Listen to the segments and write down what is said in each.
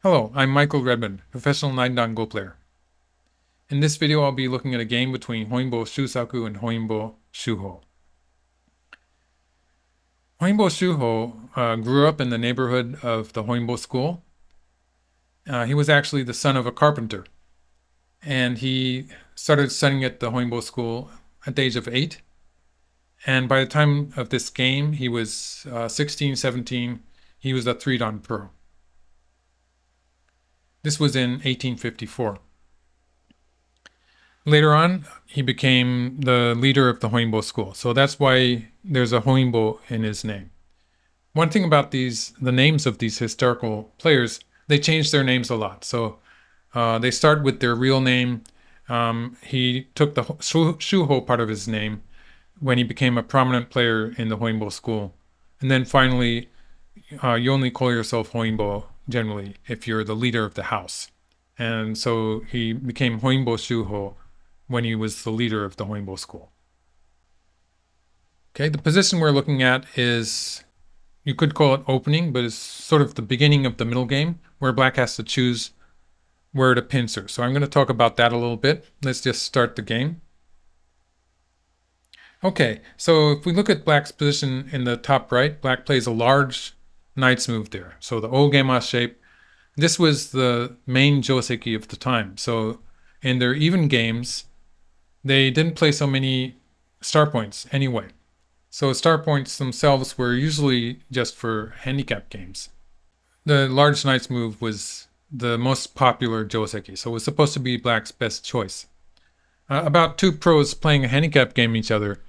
Hello, I'm Michael Redmond, professional 9-dan Go player. In this video, I'll be looking at a game between Honinbo Shusaku and Honinbo Shuho. Honinbo Shuho grew up in the neighborhood of the Honinbo school. He was actually the son of a carpenter, and he started studying at the Honinbo school at the age of 8. And by the time of this game, he was 16, 17. He was a 3-dan pro. This was in 1854. Later on, he became the leader of the Honinbo school. So that's why there's a Honinbo in his name. One thing about the names of these historical players, they change their names a lot. So they start with their real name. He took the Shuho part of his name when he became a prominent player in the Honinbo school. And then finally, you only call yourself Honinbo generally if you're the leader of the house. And so he became Honinbo Shuho when he was the leader of the Honinbo school. Okay, the position we're looking at is, you could call it opening, but it's sort of the beginning of the middle game where black has to choose where to pincer. So I'm going to talk about that a little bit. Let's just start the game. Okay, so if we look at black's position in the top right, black plays a large knight's move there. So the Ogema shape. This was the main joseki of the time. So in their even games, they didn't play so many star points anyway. So star points themselves were usually just for handicap games. The large knight's move was the most popular joseki, so it was supposed to be black's best choice. About two pros playing a handicap game each other,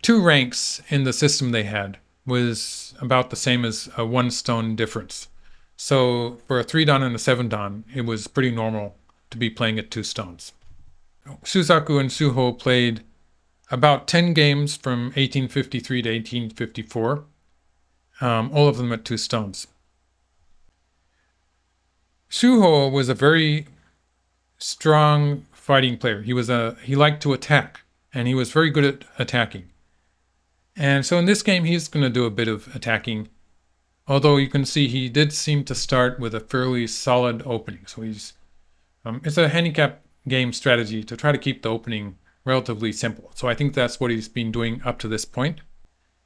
two ranks in the system they had was about the same as a 1 stone difference. So for a 3-dan and a 7-dan, it was pretty normal to be playing at 2 stones. Shusaku and Shuho played about 10 games from 1853 to 1854, all of them at 2 stones. Shuho was a very strong fighting player. He liked to attack, and he was very good at attacking. And so in this game, he's going to do a bit of attacking, although you can see he did seem to start with a fairly solid opening. So it's a handicap game strategy to try to keep the opening relatively simple. So I think that's what he's been doing up to this point.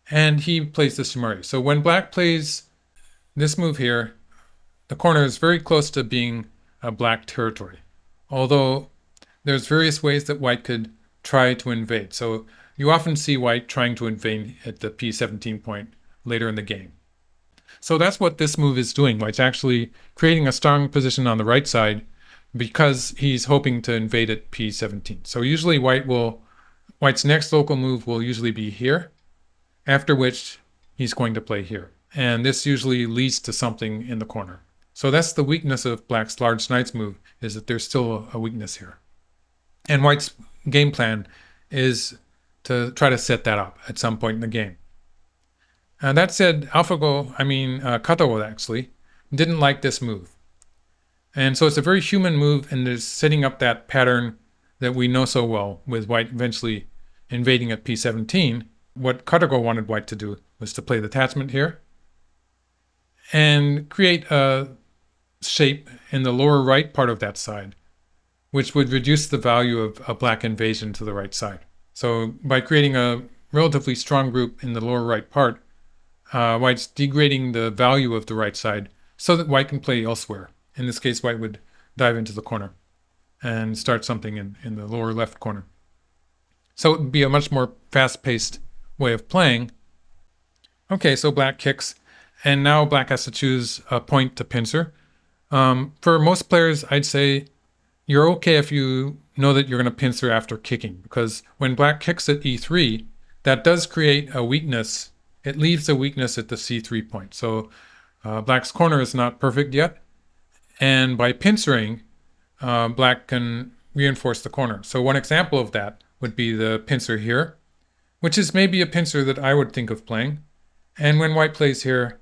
And he plays the shimari. So when black plays this move here, the corner is very close to being a black territory. Although there's various ways that white could try to invade. So you often see white trying to invade at the p17 point later in the game. So that's what this move is doing. White's actually creating a strong position on the right side because he's hoping to invade at p17. So usually white's next local move will usually be here, after which he's going to play here. And this usually leads to something in the corner. So that's the weakness of black's large knight's move, is that there's still a weakness here. And white's game plan is to try to set that up at some point in the game. That said, Katago actually didn't like this move. And so it's a very human move, and there's setting up that pattern that we know so well with white eventually invading at p17. What Katago wanted white to do was to play the attachment here and create a shape in the lower right part of that side, which would reduce the value of a black invasion to the right side. So by creating a relatively strong group in the lower right part, white's degrading the value of the right side so that white can play elsewhere. In this case, white would dive into the corner and start something in the lower left corner. So it would be a much more fast-paced way of playing. Okay, so black kicks, and now black has to choose a point to pincer. For most players, I'd say you're okay if you know that you're going to pincer after kicking, because when black kicks at e3, that does create a weakness. It leaves a weakness at the c3 point. So black's corner is not perfect yet. And by pincering, black can reinforce the corner. So one example of that would be the pincer here, which is maybe a pincer that I would think of playing. And when white plays here,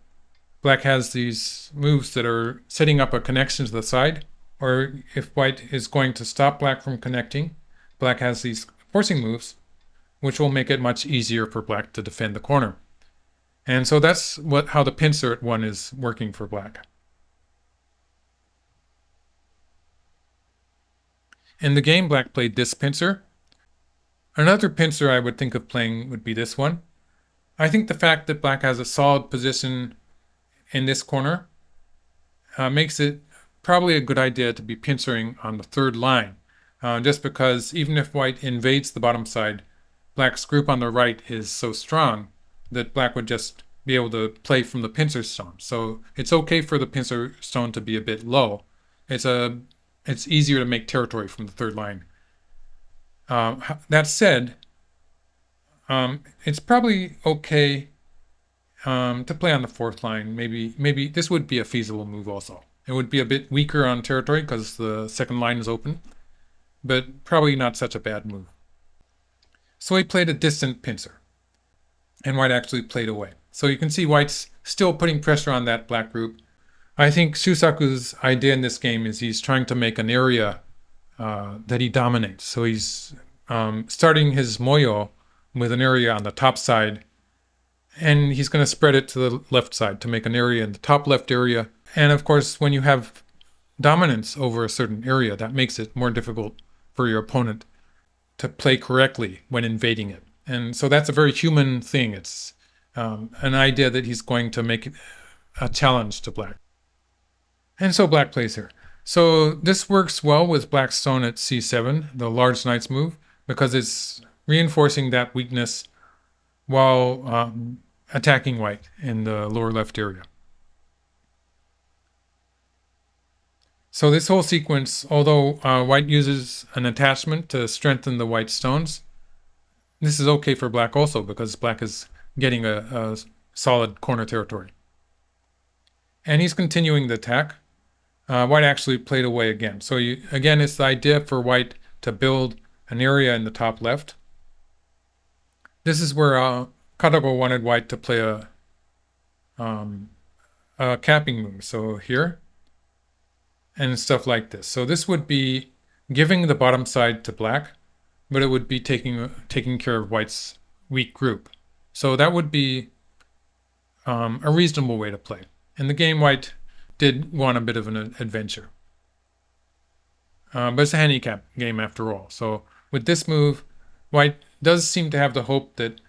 black has these moves that are setting up a connection to the side. Or if white is going to stop black from connecting, black has these forcing moves, which will make it much easier for black to defend the corner. And so that's how the pincer at 1 is working for black. In the game, black played this pincer. Another pincer I would think of playing would be this one. I think the fact that black has a solid position in this corner makes it probably a good idea to be pincering on the 3rd line, just because even if white invades the bottom side, black's group on the right is so strong that black would just be able to play from the pincer stone. So it's okay for the pincer stone to be a bit low. It's easier to make territory from the 3rd line. That said, it's probably okay to play on the 4th line. Maybe this would be a feasible move also. It would be a bit weaker on territory because the 2nd line is open, but probably not such a bad move. So he played a distant pincer, and white actually played away. So you can see white's still putting pressure on that black group. I think Shusaku's idea in this game is he's trying to make an area that he dominates. So he's starting his moyo with an area on the top side, and he's going to spread it to the left side to make an area in the top left area. And of course, when you have dominance over a certain area, that makes it more difficult for your opponent to play correctly when invading it. And so that's a very human thing. It's an idea that he's going to make a challenge to black. And so black plays here. So this works well with black's stone at c7, the large knight's move, because it's reinforcing that weakness while attacking white in the lower left area. So this whole sequence, although white uses an attachment to strengthen the white stones, this is okay for black also because black is getting a solid corner territory. And he's continuing the attack. White actually played away again. So again, it's the idea for white to build an area in the top left. This is where Katago wanted white to play a capping move. So here, and stuff like this. So this would be giving the bottom side to black, but it would be taking care of white's weak group. So that would be a reasonable way to play. In the game, white did want a bit of an adventure. But it's a handicap game after all. So with this move, white does seem to have the hope that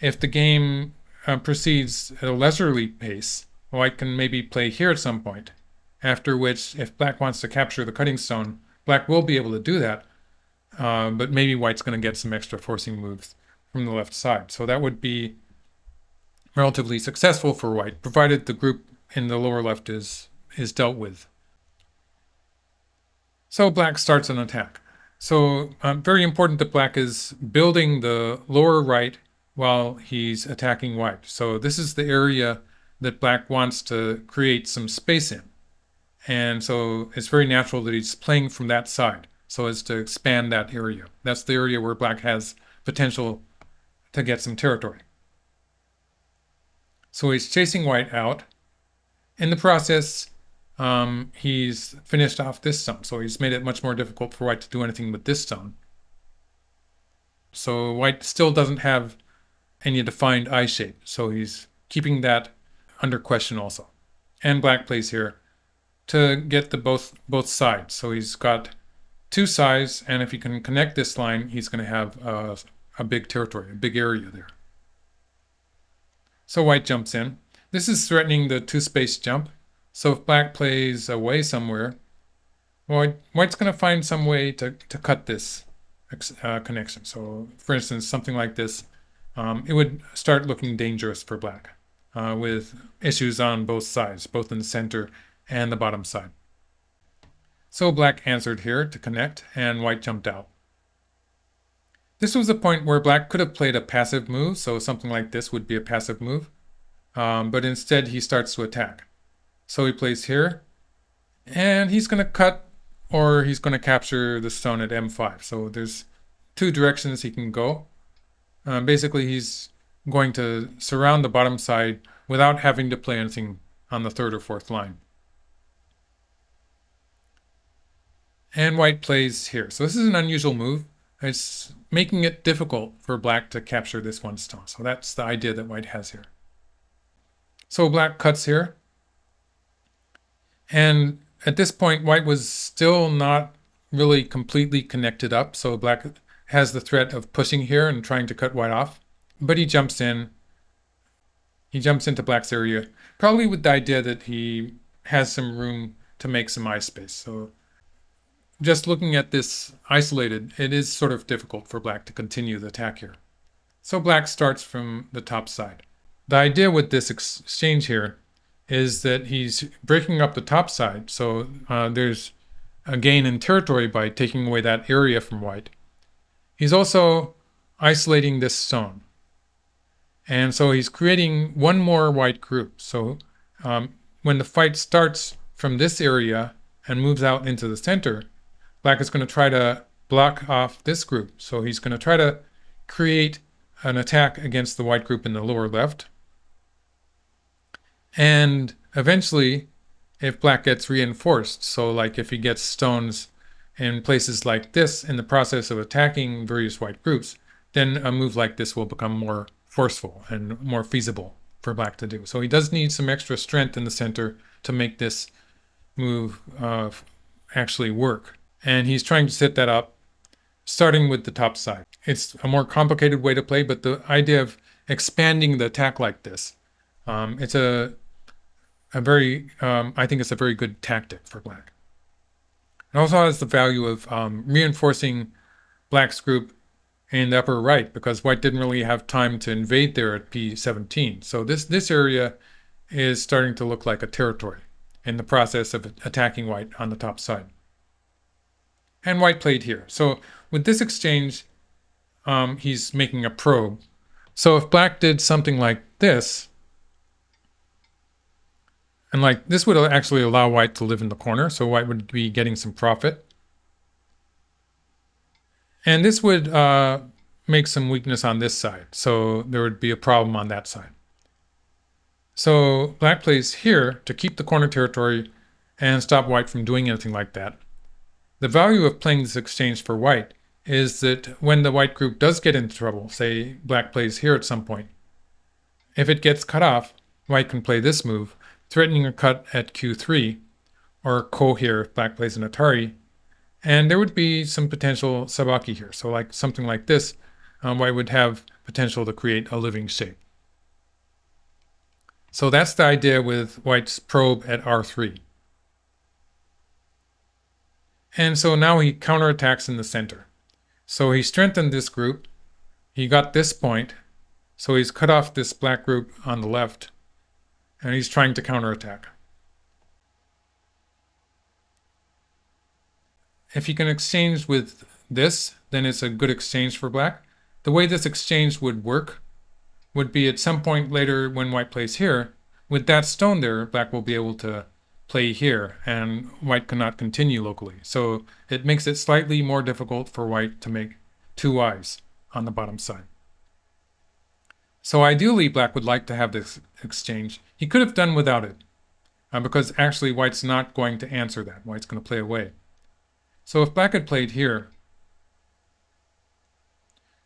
if the game proceeds at a leisurely pace, white can maybe play here at some point. After which, if black wants to capture the cutting stone, black will be able to do that. But maybe white's going to get some extra forcing moves from the left side. So that would be relatively successful for white, provided the group in the lower left is dealt with. So black starts an attack. So very important that black is building the lower right while he's attacking white. So this is the area that black wants to create some space in. And so it's very natural that he's playing from that side so as to expand that area. That's the area where black has potential to get some territory. So he's chasing white out. In the process, he's finished off this stone. So he's made it much more difficult for white to do anything with this stone. So white still doesn't have any defined eye shape. So he's keeping that under question also. And black plays here to get the both sides. So he's got 2 sides, and if he can connect this line, he's going to have a big territory, a big area there. So white jumps in. This is threatening the 2-space jump. So if black plays away somewhere, white's going to find some way to cut this connection. So for instance, something like this, it would start looking dangerous for black with issues on both sides, both in the center and the bottom side. So black answered here to connect, and white jumped out. This was a point where black could have played a passive move, so something like this would be a passive move, but instead he starts to attack. So he plays here, and he's going to cut, or he's going to capture the stone at m5. So there's 2 directions he can go. Basically, he's going to surround the bottom side without having to play anything on the 3rd or 4th line. And white plays here. So this is an unusual move. It's making it difficult for black to capture this one stone. So that's the idea that white has here. So black cuts here. And at this point, white was still not really completely connected up. So black has the threat of pushing here and trying to cut white off. But he jumps in. He jumps into black's area, probably with the idea that he has some room to make some eye space. So just looking at this isolated, it is sort of difficult for black to continue the attack here. So black starts from the top side. The idea with this exchange here is that he's breaking up the top side. So there's a gain in territory by taking away that area from white. He's also isolating this stone. And so he's creating one more white group. So when the fight starts from this area and moves out into the center, black is going to try to block off this group. So he's going to try to create an attack against the white group in the lower left. And eventually, if black gets reinforced, so like if he gets stones in places like this in the process of attacking various white groups, then a move like this will become more forceful and more feasible for black to do. So he does need some extra strength in the center to make this move actually work. And he's trying to set that up, starting with the top side. It's a more complicated way to play, but the idea of expanding the attack like this, it's a very, I think it's a very good tactic for black. It also has the value of reinforcing black's group in the upper right, because white didn't really have time to invade there at P17. So this area is starting to look like a territory in the process of attacking white on the top side. And white played here. So with this exchange, he's making a probe. So if black did something like this, and like this would actually allow white to live in the corner, so white would be getting some profit. And this would make some weakness on this side, so there would be a problem on that side. So black plays here to keep the corner territory and stop white from doing anything like that. The value of playing this exchange for white is that when the white group does get into trouble, say black plays here at some point, if it gets cut off, white can play this move, threatening a cut at Q3, or ko here if black plays an Atari, and there would be some potential sabaki here. So like something like this, white would have potential to create a living shape. So that's the idea with white's probe at R3. And so now he counterattacks in the center. So he strengthened this group. He got this point. So he's cut off this black group on the left. And he's trying to counterattack. If he can exchange with this, then it's a good exchange for black. The way this exchange would work would be at some point later when white plays here, with that stone there, black will be able to play here, and white cannot continue locally. So it makes it slightly more difficult for white to make two eyes on the bottom side. So ideally, black would like to have this exchange. He could have done without it, because actually white's not going to answer that. White's going to play away. So if black had played here,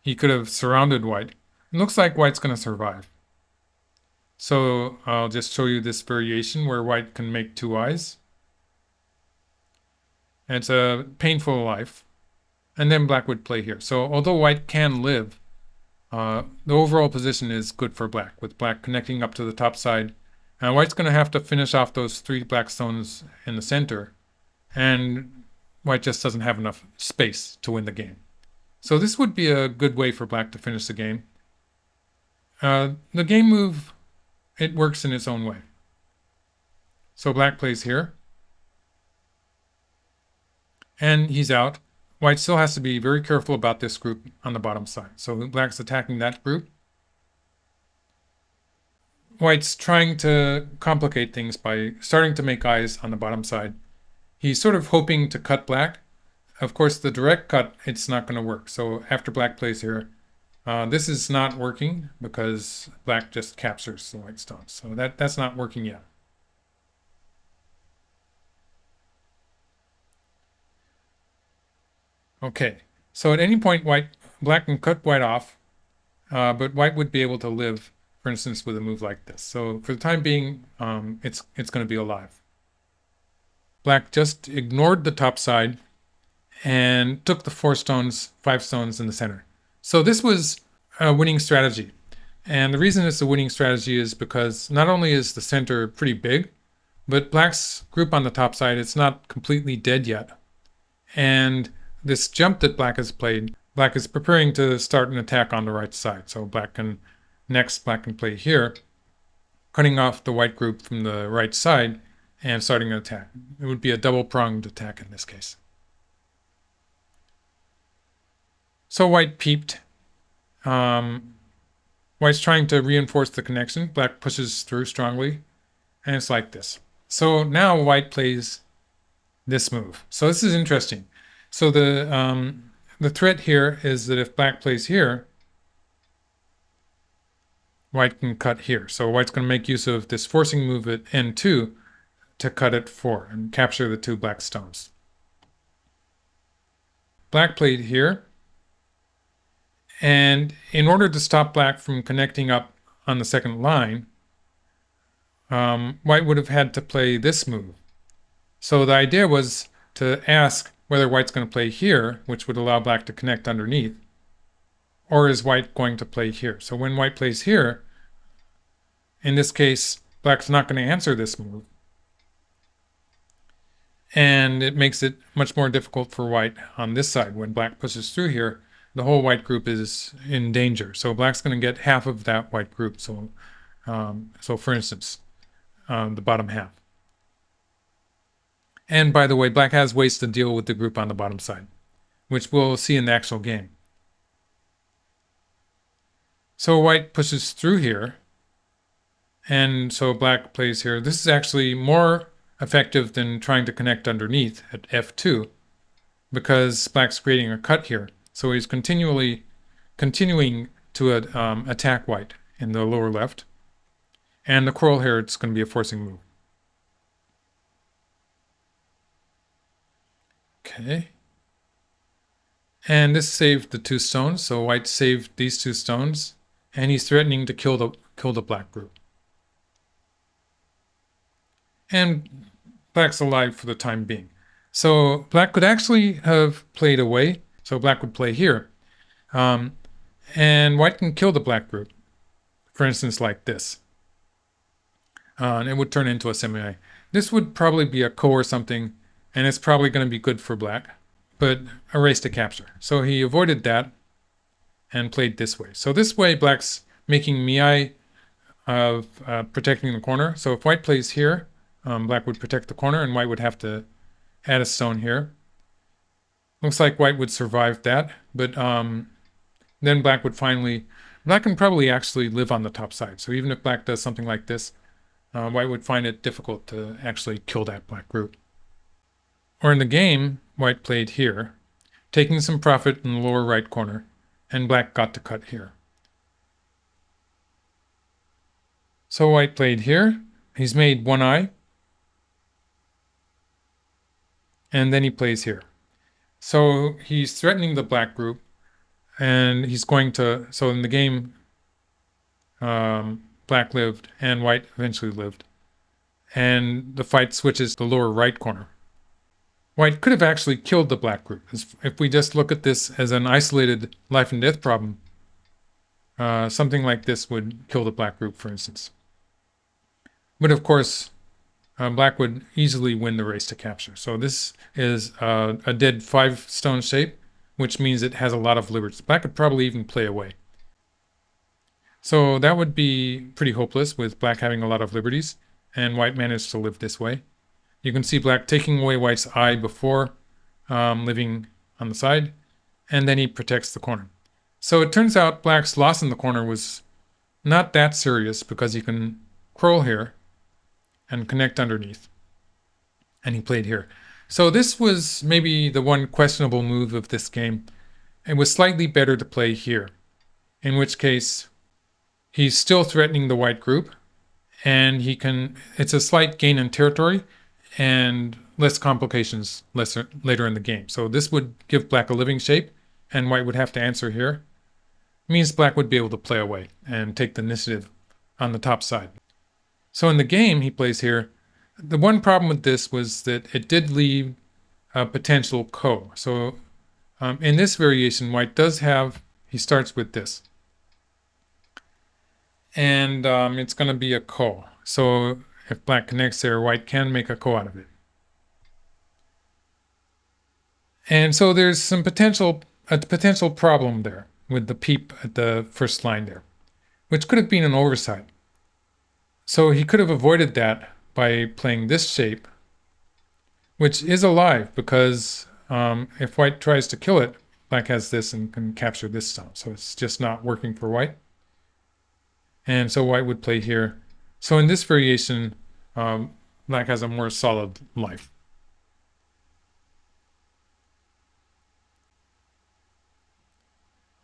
he could have surrounded white. It looks like white's going to survive. So I'll just show you this variation where white can make two eyes. And it's a painful life. And then black would play here. So although white can live, the overall position is good for black, with black connecting up to the top side. And white's going to have to finish off those three black stones in the center. And white just doesn't have enough space to win the game. So this would be a good way for black to finish the game. The game move, it works in its own way. So black plays here. And he's out. White still has to be very careful about this group on the bottom side. So black's attacking that group. White's trying to complicate things by starting to make eyes on the bottom side. He's sort of hoping to cut black. Of course, the direct cut, it's not going to work. So after black plays here, this is not working because black just captures the white stones. So that's not working yet. Okay, so at any point, black can cut white off, but white would be able to live for instance, with a move like this. So for the time being, it's going to be alive. Black just ignored the top side and took the 5 stones in the center. So this was a winning strategy. And the reason it's a winning strategy is because not only is the center pretty big, but Black's group on the top side, it's not completely dead yet. And this jump that Black has played, Black is preparing to start an attack on the right side. So Black can play here, cutting off the white group from the right side and starting an attack. It would be a double-pronged attack in this case. So White peeped. White's trying to reinforce the connection. Black pushes through strongly, and it's like this. So now White plays this move. So this is interesting. So the threat here is that if Black plays here, White can cut here. So White's going to make use of this forcing move at N2 to cut at 4 and capture the 2 black stones. Black played here. And in order to stop Black from connecting up on the second line, White would have had to play this move. So the idea was to ask whether White's going to play here, which would allow Black to connect underneath, or is White going to play here? So when White plays here, in this case, Black's not going to answer this move. And it makes it much more difficult for White on this side. When Black pushes through here, the whole white group is in danger. So Black's going to get half of that white group. So for instance, the bottom half. And by the way, Black has ways to deal with the group on the bottom side, which we'll see in the actual game. So White pushes through here, and so Black plays here. This is actually more effective than trying to connect underneath at F2, because Black's creating a cut here. So he's continuing to attack White in the lower left. And the coral here, it's going to be a forcing move. Okay. And this saved the 2 stones. So White saved these 2 stones. And he's threatening to kill the black group. And Black's alive for the time being. So Black could actually have played away. So Black would play here. And White can kill the black group. For instance, like this. And it would turn into a semi. This would probably be a ko or something. And it's probably going to be good for Black. But a race to capture. So he avoided that and played this way. So this way, Black's making miai of protecting the corner. So if White plays here, Black would protect the corner, and White would have to add a stone here. Looks like White would survive that, but then Black can probably actually live on the top side. So even if Black does something like this, White would find it difficult to actually kill that black group. Or in the game, White played here, taking some profit in the lower right corner, and Black got to cut here. So White played here. He's made one eye. And then he plays here. So he's threatening the black group. And he's going to... So in the game, Black lived and White eventually lived. And the fight switches to the lower right corner. White could have actually killed the black group. If we just look at this as an isolated life and death problem, something like this would kill the black group, for instance. But of course, Black would easily win the race to capture. So this is a dead 5-stone shape, which means it has a lot of liberties. Black could probably even play away. So that would be pretty hopeless with Black having a lot of liberties, and White managed to live this way. You can see Black taking away White's eye before living on the side, and then he protects the corner. So it turns out Black's loss in the corner was not that serious because he can curl here and connect underneath. And he played here. So this was maybe the one questionable move of this game. It was slightly better to play here, in which case he's still threatening the white group, and it's a slight gain in territory and less complications later in the game. So this would give Black a living shape, and White would have to answer here. It means Black would be able to play away and take the initiative on the top side. So in the game he plays here, the one problem with this was that it did leave a potential ko. So in this variation, white does have, he starts with this. And it's going to be a ko. So if black connects there, white can make a ko out of it. And so there's some a potential problem there with the peep at the first line there, which could have been an oversight. So he could have avoided that by playing this shape, which is alive because if white tries to kill it, black has this and can capture this stone. So it's just not working for white. And so white would play here. So in this variation, black has a more solid life.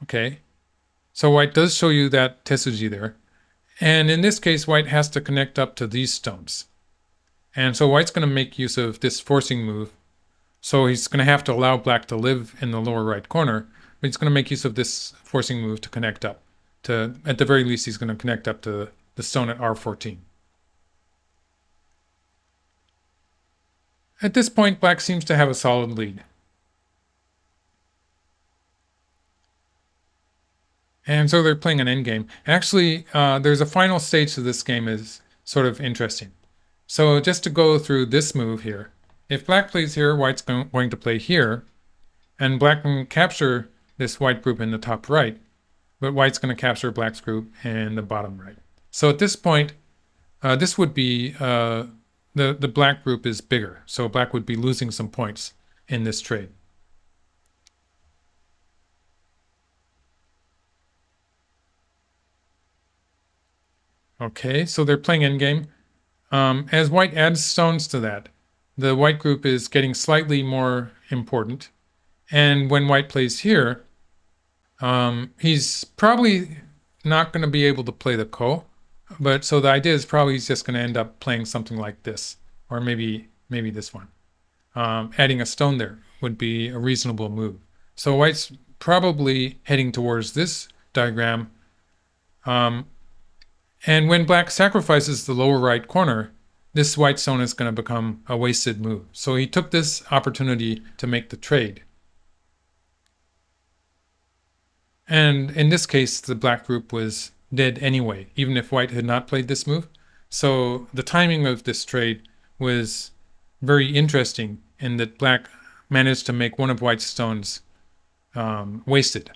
Okay, so white does show you that tesuji there. And in this case, white has to connect up to these stones. And so white's going to make use of this forcing move. So he's going to have to allow black to live in the lower right corner, but he's going to make use of this forcing move to connect up. At the very least, he's going to connect up to the stone at R14. At this point, black seems to have a solid lead. And so they're playing an endgame. Actually, there's a final stage to this game is sort of interesting. So just to go through this move here, if black plays here, white's going to play here, and black can capture this white group in the top right, but white's going to capture black's group in the bottom right. So at this point, this would be, the black group is bigger, so black would be losing some points in this trade. Okay, so they're playing endgame. As white adds stones to that, the white group is getting slightly more important. And when white plays here, he's probably not going to be able to play the ko. But so the idea is probably he's just going to end up playing something like this, or maybe this one. Adding a stone there would be a reasonable move. So white's probably heading towards this diagram. And when black sacrifices the lower right corner, this white stone is going to become a wasted move. So he took this opportunity to make the trade. And in this case, the black group was dead anyway, even if white had not played this move. So the timing of this trade was very interesting in that black managed to make one of white's stones wasted.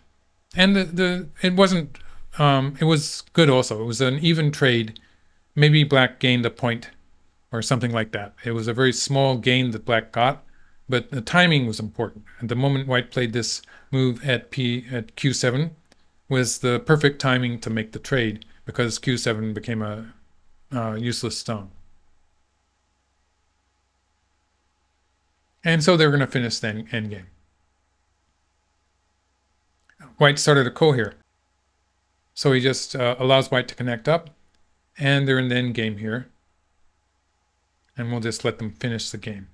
And it wasn't, it was good also. It was an even trade. Maybe black gained a point or something like that. It was a very small gain that black got, but the timing was important. And the moment white played this move at Q7 was the perfect timing to make the trade because Q7 became a useless stone. And so they're going to finish the endgame. White started a ko here. So he just allows white to connect up, and they're in the endgame here. And we'll just let them finish the game.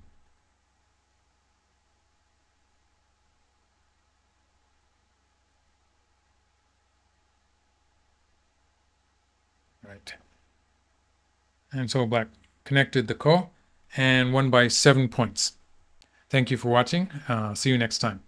Right. And so black connected the ko and won by 7 points. Thank you for watching. See you next time.